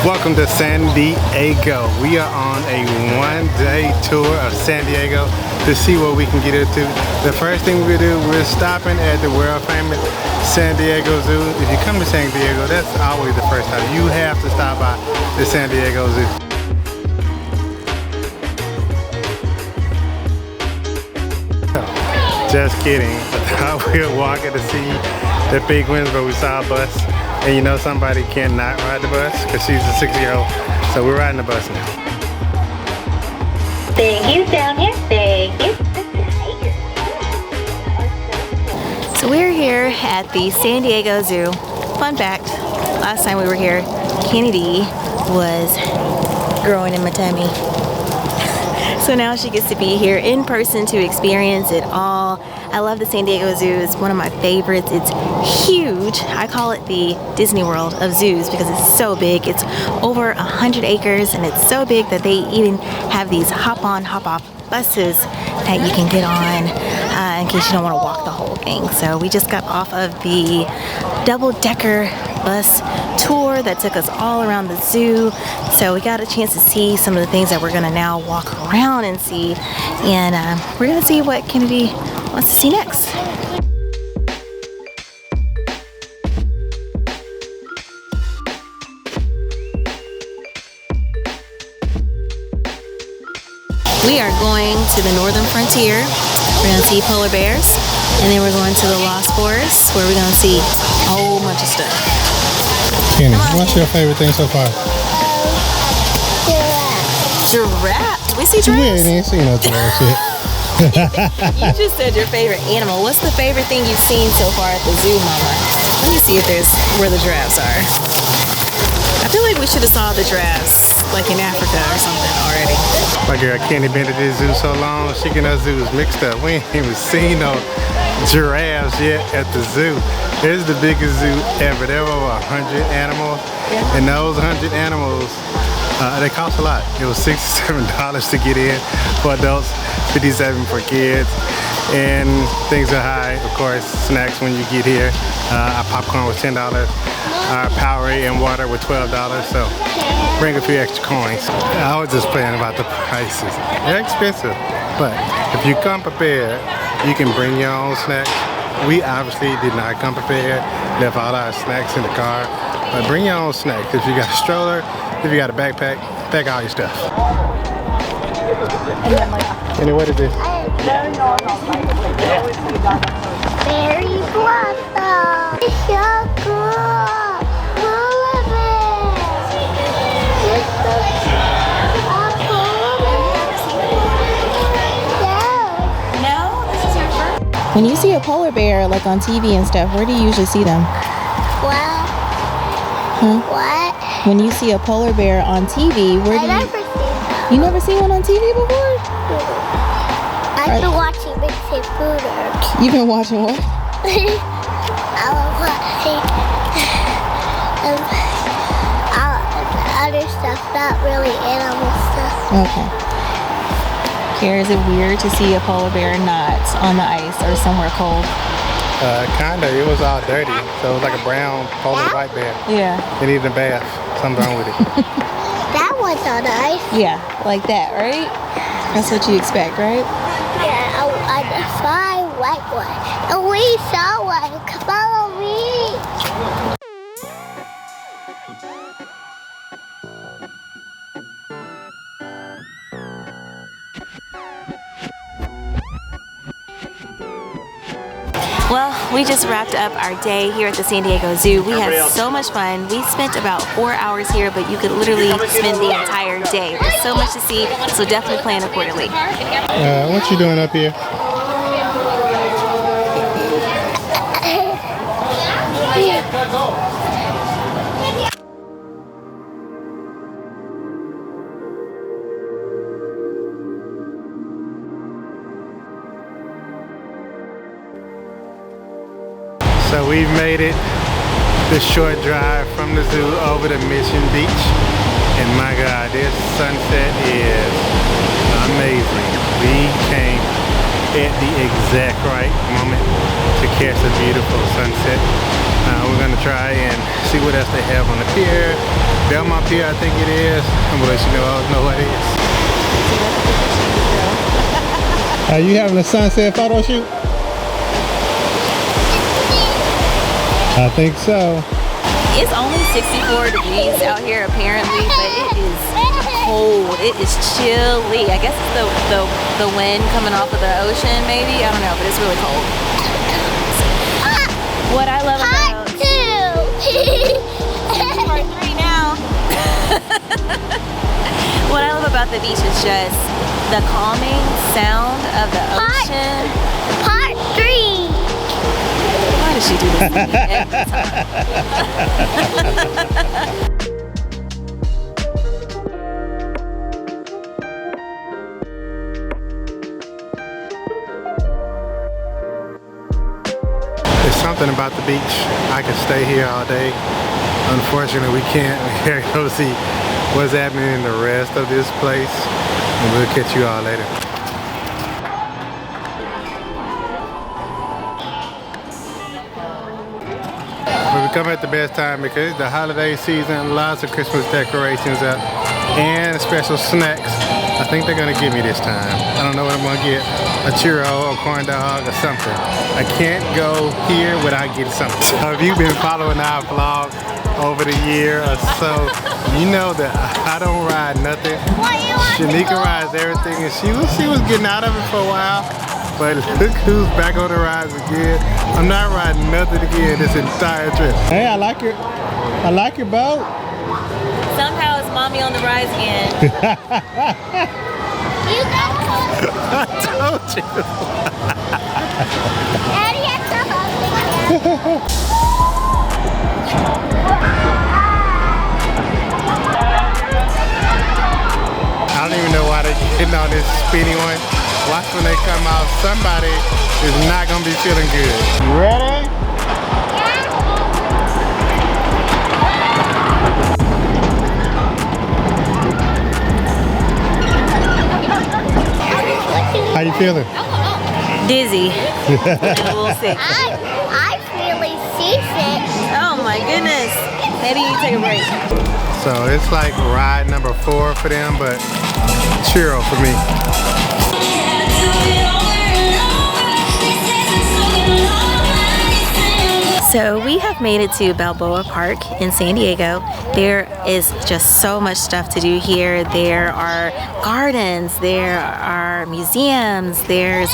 Welcome to San Diego. We are on a one-day tour of San Diego to see what we can get into. The first thing we do, we're stopping at the world famous San Diego Zoo. If you come to San Diego, that's always the first time. You have to stop by the San Diego Zoo. Just kidding. We're walking to see the penguins, but we saw a bus. And you know somebody cannot ride the bus because she's a 6-year-old. So we're riding the bus now. Thank you, down here. Thank you. So we're here at the San Diego Zoo. Fun fact, last time we were here, Kennedy was growing in my tummy. So now she gets to be here in person to experience it all. I love the San Diego Zoo. It's one of my favorites. It's huge. I call it the Disney World of zoos because it's so big. It's over 100 acres and it's so big that they even have these hop-on, hop-off buses that you can get on in case you don't want to walk the whole thing. So we just got off of the double-decker bus tour that took us all around the zoo. So we got a chance to see some of the things that we're gonna now walk around and see. And we're gonna see what Kennedy wants to see next. We are going to the northern frontier. We're gonna see polar bears. And then we're going to the Lost Forest where we're gonna see a whole bunch of stuff. Kenny, what's your favorite thing so far? Giraffe. We see giraffes? You ain't seen no giraffe yet. You just said your favorite animal. What's the favorite thing you've seen so far at the zoo, Mama? Let me see if there's where the giraffes are. I feel like we should have saw the giraffes like in Africa or something already. My girl Kenny been to this zoo so long, she and her zoo is mixed up. We ain't even seen no giraffes yet at the zoo. This is the biggest zoo ever. There were over 100 animals, and those 100 animals, they cost a lot. It was $67 to get in for adults, $57 for kids, and things are high. Of course, snacks when you get here. Our popcorn was $10. Our Powerade and water were $12. So bring a few extra coins. I was just playing about the prices. They're expensive, but if you come prepared, you can bring your own snacks. We obviously did not come prepared. Left all our snacks in the car. But bring your own snacks. If you got a stroller, if you got a backpack, pack all your stuff. And what is this? Berry blossom. It's so cool. When you see a polar bear like on TV and stuff, where do you usually see them? Well, what? When you see a polar bear on TV, where do you... I've never seen them. You never seen one on TV before? I've been watching Big Safe Fooders. You've been watching what? I was watching other stuff, not really animal stuff. Okay. Here, is it weird to see a polar bear not on the ice or somewhere cold? Kinda. It was all dirty. So it was like a brown polar white bear. Yeah. It needed a bath. Something wrong with it. That one's on the ice. Yeah, like that, right? That's what you expect, right? Yeah, I saw a white one. And we saw one. Follow me. Well, we just wrapped up our day here at the San Diego Zoo. We had so much fun. We spent about 4 hours here, but you could literally spend the entire day. There's so much to see, so definitely plan accordingly. What you doing up here? So we've made it the short drive from the zoo over to Mission Beach. And my God, this sunset is amazing. We came at the exact right moment to catch a beautiful sunset. We're gonna try and see what else they have on the pier. Belmont Pier, I think it is. I'm gonna let you know what it is. Are you having a sunset photo shoot? I think so. It's only 64 degrees out here apparently, but it is cold. It is chilly. I guess it's the wind coming off of the ocean maybe. I don't know, but it's really cold. What I love about... Part 2! Part 3 now. What I love about the beach is just the calming sound of the ocean. Part 3! Why does she do this to me every time? There's something about the beach. I could stay here all day. Unfortunately, we can't. We're gonna go see what's happening in the rest of this place, and we'll catch you all later. We come at the best time because it's the holiday season, lots of Christmas decorations up, and special snacks. I think they're gonna give me this time. I don't know what I'm gonna get, a churro or corn dog or something. I can't go here without getting something. So if you've been following our vlog over the year or so, you know that I don't ride nothing. Shanika rides everything, and she was getting out of it for a while. But look who's back on the rides again. I'm not riding nothing again this entire trip. Hey, I like your boat. Somehow it's mommy on the rise again. You got I told you. Daddy has to hold I don't even know why they're getting on this speedy one. Watch when they come out, somebody is not gonna be feeling good. You ready? How you feeling? Dizzy. And a little sick. I'm really seasick. Oh my goodness. Maybe you take a break. So it's like ride number 4 for them, but churro for me. So we have made it to Balboa Park in San Diego. There is just so much stuff to do here. There are gardens, there are museums, there's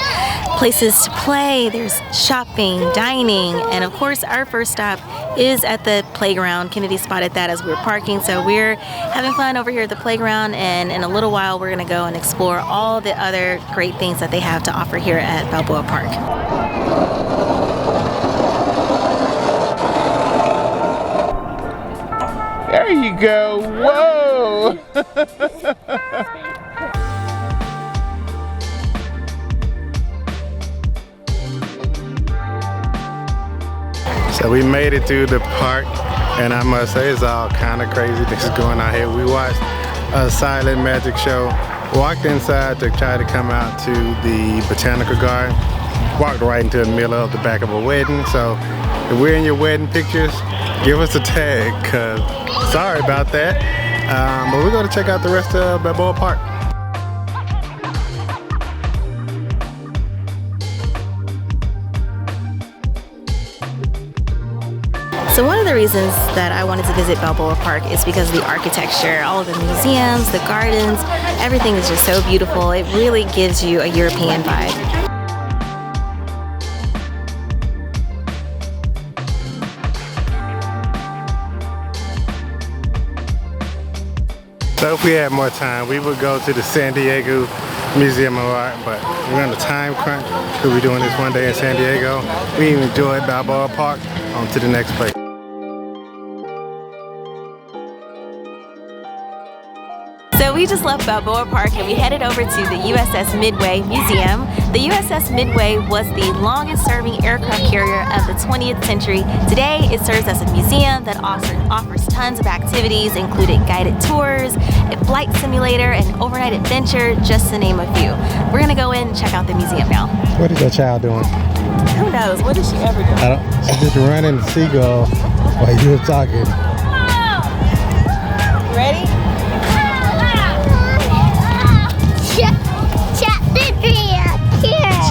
places to play, there's shopping, dining, and of course our first stop is at the playground. Kennedy spotted that as we were parking, so we're having fun over here at the playground, and in a little while we're gonna go and explore all the other great things that they have to offer here at Balboa Park. There you go. Whoa! So we made it to the park, and I must say it's all kind of crazy things going on here. We watched a silent magic show, walked inside to try to come out to the botanical garden, walked right into the middle of the back of a wedding. So if we're in your wedding pictures, give us a tag, cause sorry about that. But we're gonna check out the rest of Balboa Park. So one of the reasons that I wanted to visit Balboa Park is because of the architecture, all of the museums, the gardens, everything is just so beautiful. It really gives you a European vibe. So if we had more time, we would go to the San Diego Museum of Art, but we're on a time crunch. We'll be doing this one day in San Diego. We enjoyed Balboa Park. On to the next place. So So we just left Balboa Park and we headed over to the USS Midway Museum. The USS Midway was the longest serving aircraft carrier of the 20th century. Today it serves as a museum that offers tons of activities, including guided tours, a flight simulator, an overnight adventure, just to name a few. We're gonna go in and check out the museum now. What is that child doing? Who knows? What is she ever doing? I don't. She's just running the seagull while you were talking. Ready?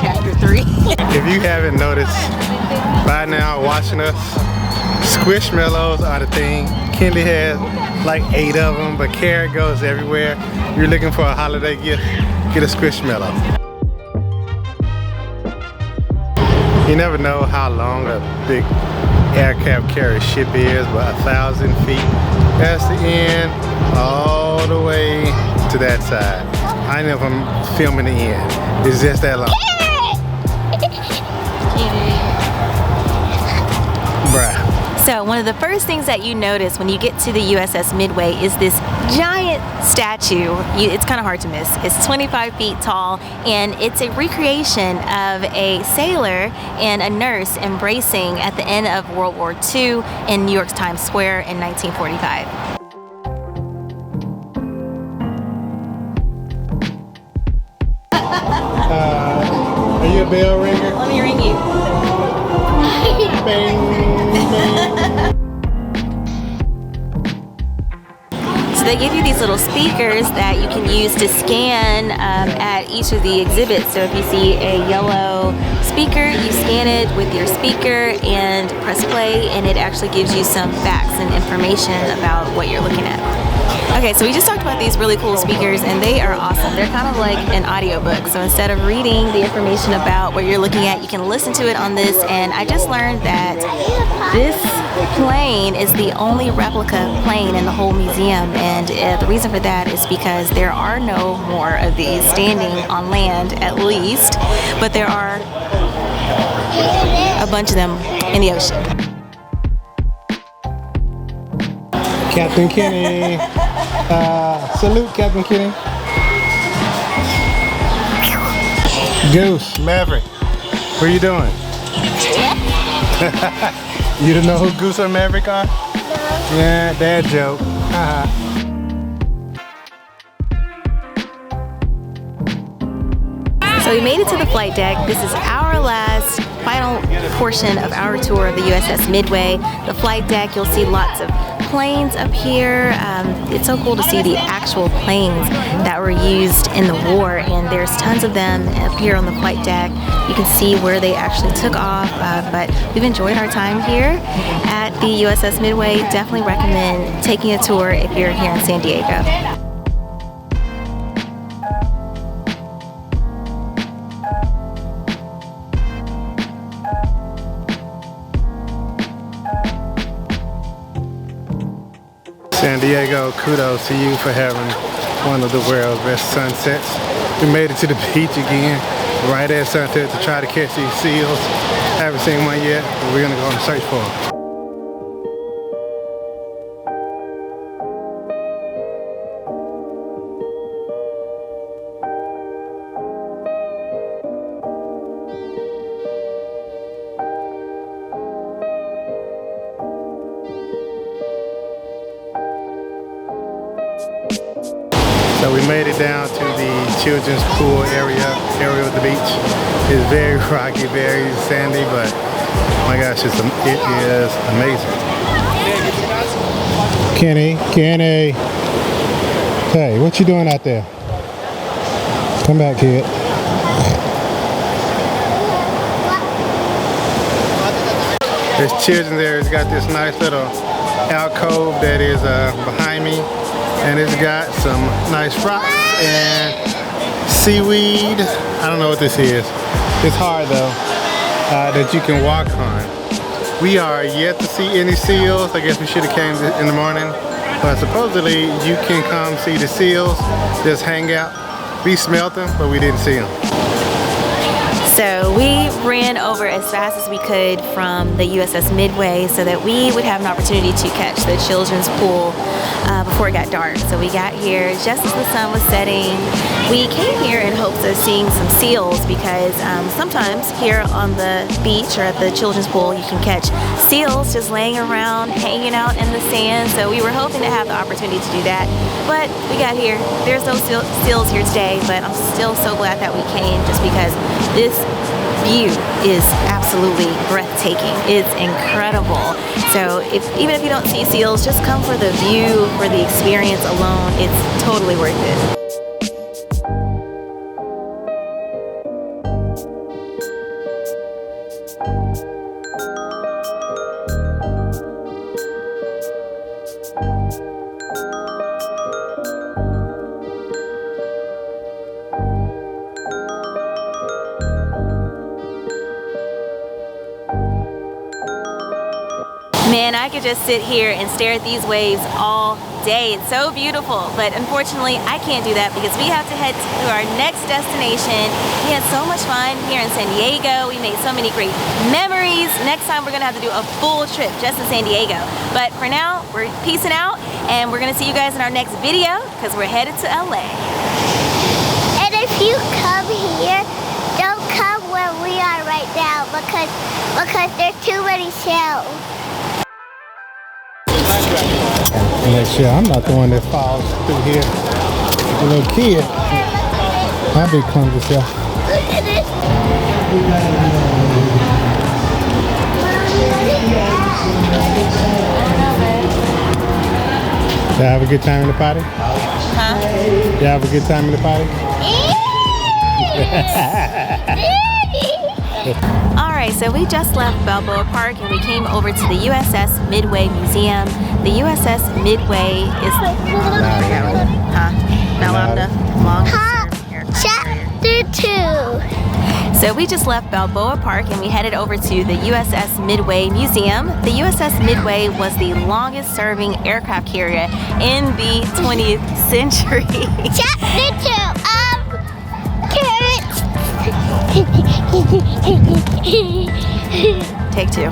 Chapter 3. If you haven't noticed by now watching us, Squishmallows are the thing. Kenley has like 8 of them, but Carrot goes everywhere. If you're looking for a holiday gift, get a Squishmallow. You never know how long a big aircraft carrier ship is, but 1,000 feet. That's the end, all the way to that side. I know if I'm filming the end. It's just that long. Bruh. So one of the first things that you notice when you get to the USS Midway is this giant statue. It's kind of hard to miss. It's 25 feet tall, and it's a recreation of a sailor and a nurse embracing at the end of World War II in New York's Times Square in 1945. Are you a bell ringer? Let me ring you. So they give you these little speakers that you can use to scan at each of the exhibits. So if you see a yellow speaker, you scan it with your speaker and press play, and it actually gives you some facts and information about what you're looking at. Okay, so we just talked about these really cool speakers, and they are awesome. They're kind of like an audiobook. So instead of reading the information about what you're looking at, you can listen to it on this. And I just learned that this plane is the only replica plane in the whole museum. And the reason for that is because there are no more of these standing on land, at least. But there are a bunch of them in the ocean. Captain Kenny. Salute, Captain Kenny. Goose, Maverick, what are you doing? You don't know who Goose or Maverick are? No. Yeah, dad joke. So we made it to the flight deck. This is our last final portion of our tour of the USS Midway. The flight deck, you'll see lots of planes up here. It's so cool to see the actual planes that were used in the war, and there's tons of them up here on the flight deck. You can see where they actually took off, but we've enjoyed our time here at the USS Midway. Definitely recommend taking a tour if you're here in San Diego. San Diego, kudos to you for having one of the world's best sunsets. We made it to the beach again, right at sunset to try to catch these seals. Haven't seen one yet, but we're gonna go and search for them. So we made it down to the children's pool area of the beach. It's very rocky, very sandy, but my gosh, it is amazing. Kenny. Hey, what you doing out there? Come back, kid. There's children there. It's got this nice little alcove that is behind me. And it's got some nice rocks and seaweed. I don't know what this is. It's hard though, that you can walk on. We are yet to see any seals. I guess we should have came in the morning. But supposedly you can come see the seals, just hang out. We smelled them, but we didn't see them. So we ran over as fast as we could from the USS Midway so that we would have an opportunity to catch the children's pool before it got dark. So we got here just as the sun was setting. We came here in hopes of seeing some seals because sometimes here on the beach or at the children's pool you can catch seals just laying around, hanging out in the sand. So we were hoping to have the opportunity to do that. But we got here. There's no seals here today, but I'm still so glad that we came just because this view is absolutely breathtaking. It's incredible. So even if you don't see seals, just come for the view, for the experience alone. It's totally worth it. Man, I could just sit here and stare at these waves all day. It's so beautiful, but unfortunately I can't do that because we have to head to our next destination. We had so much fun here in San Diego. We made so many great memories. Next time we're gonna have to do a full trip just in San Diego. But for now, we're peacing out and we're gonna see you guys in our next video because we're headed to LA. And if you come here, don't come where we are right now because there's too many shells. Make sure I'm not the one that falls through here. The little kid. I'll be clumsy, self. Look at it. Did I have a good time in the potty? Huh? Did I have a good time in the potty? Alright, so we just left Balboa Park and we came over to the USS Midway Museum. The USS Midway is... Not loud enough? Long Chapter 2. So we just left Balboa Park and we headed over to the USS Midway Museum. The USS Midway was the longest serving aircraft carrier in the 20th century. Chapter 2. Take two.